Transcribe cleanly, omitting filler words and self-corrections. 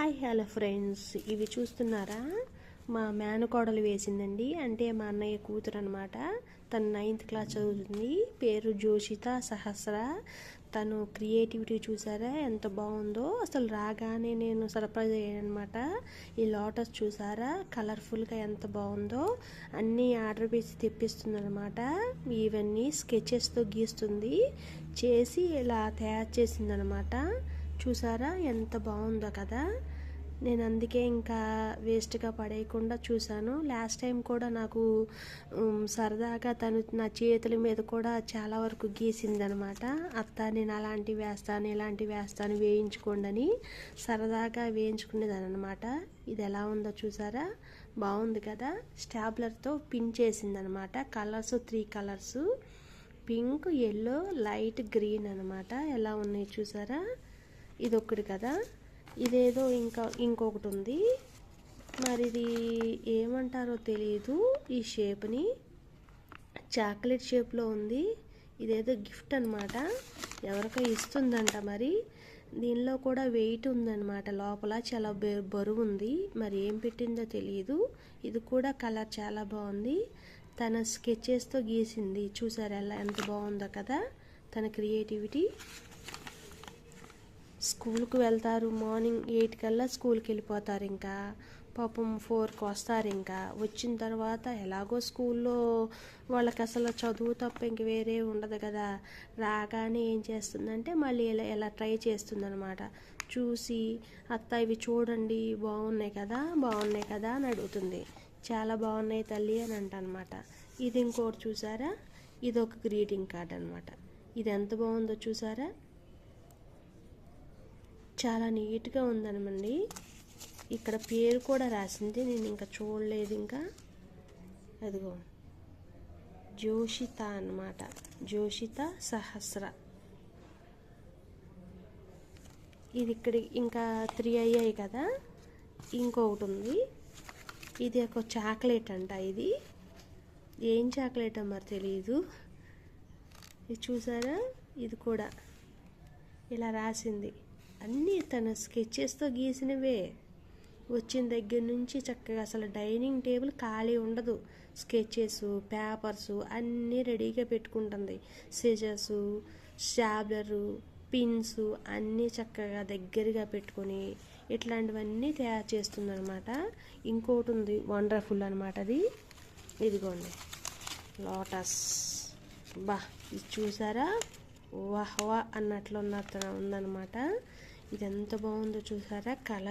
Hi hello friends, ఇవి చూస్తున్నారా? మా మేనకోడలు వేసిందండి. అంటే మా అన్నయ్య కూతురు అనమాట. తను 9th క్లాస్ చదువుతుంది. పేరు జోషిత సహస్ర. తను క్రియేటివిటీ చూసారా ఎంత బాగుందో. అసలు రాగానే నేను సర్ప్రైజ్ అయ్యాను అనమాట. ఈ లోటస్ చూసారా కలర్ఫుల్గా ఎంత బాగుందో. అన్నీ ఆర్డర్ చేసి తెప్పిస్తుంది అనమాట. ఇవన్నీ స్కెచెస్తో గీస్తుంది, చేసి ఇలా తయారు చేసింది అనమాట. చూసారా ఎంత బాగుందో కదా. నేను అందుకే ఇంకా వేస్ట్గా పడేయకుండా చూశాను. లాస్ట్ టైం కూడా నాకు సరదాగా తను నా చేతుల మీద కూడా చాలా వరకు గీసిందనమాట. అత్త నేను అలాంటివి వేస్తాను ఇలాంటివి వేస్తాను వేయించుకోండి అని సరదాగా వేయించుకునేదాని అనమాట. ఇది ఎలా ఉందో చూసారా, బాగుంది కదా. స్టాప్లర్తో పిన్ చేసిందనమాట. Colours 3 colours, pink, yellow, light green అనమాట. ఎలా ఉన్నాయి చూసారా. ఇది ఒకటి కదా. ఇదేదో ఇంకొకటి ఉంది, మరి ఇది ఏమంటారో తెలియదు. ఈ షేప్ని చాక్లెట్ షేప్లో ఉంది. ఇదేదో గిఫ్ట్ అనమాట, ఎవరికో ఇస్తుందంట. మరి దీనిలో కూడా వెయిట్ ఉందన్నమాట. లోపల చాలా బరువు ఉంది, మరి ఏం పెట్టిందో తెలియదు. ఇది కూడా కలర్ చాలా బాగుంది. తన స్కెచెస్తో గీసింది. చూసారు ఎలా ఎంత బాగుందో కదా తన క్రియేటివిటీ. స్కూల్కి వెళ్తారు, మార్నింగ్ 8 కల్లా స్కూల్కి వెళ్ళిపోతారు. ఇంకా పాపం 4కి వస్తారు. ఇంకా వచ్చిన తర్వాత ఎలాగో స్కూల్లో వాళ్ళకి అసలు చదువు తప్ప ఇంక వేరే ఉండదు కదా. రాగానే ఏం చేస్తుందంటే మళ్ళీ ఎలా ట్రై చేస్తుందనమాట. చూసి అత్త ఇవి చూడండి బాగున్నాయి కదా అని అడుగుతుంది. చాలా బాగున్నాయి తల్లి అని అంటనమాట. ఇది ఇంకోటి చూసారా, ఇది ఒక గ్రీటింగ్ కార్డ్ అనమాట. ఇది ఎంత బాగుందో చూసారా, చాలా నీట్గా ఉందనమండి. ఇక్కడ పేరు కూడా రాసింది, నేను ఇంకా చూడలేదు. ఇంకా అదిగో జోషిత అన్నమాట, జోషిత సహస్ర. ఇది ఇక్కడ ఇంకా 3 అయ్యాయి కదా. ఇంకొకటి ఉంది, ఇది ఒక చాక్లెట్ అంట. ఇది ఏం చాక్లెట్ మరి తెలియదు. ఇది చూసారా, ఇది కూడా ఇలా రాసింది. అన్నీ తన స్కెచెస్తో గీసినవే. వచ్చిన దగ్గర నుంచి చక్కగా అసలు డైనింగ్ టేబుల్ ఖాళీ ఉండదు. స్కెచెస్, పేపర్స్ అన్నీ రెడీగా పెట్టుకుంటుంది. సిజర్స్, స్టాప్లరు, పిన్స్ అన్నీ చక్కగా దగ్గరగా పెట్టుకొని ఇట్లాంటివన్నీ తయారు చేస్తుందన్నమాట. ఇంకోటి ఉంది వండర్ఫుల్ అనమాట. అది ఇదిగోండి లోటస్. ఇది చూసారా, వాహ్ అన్నట్లు ఉందన్నమాట. ఇది ఎంత బాగుందో చూసారా కలర్.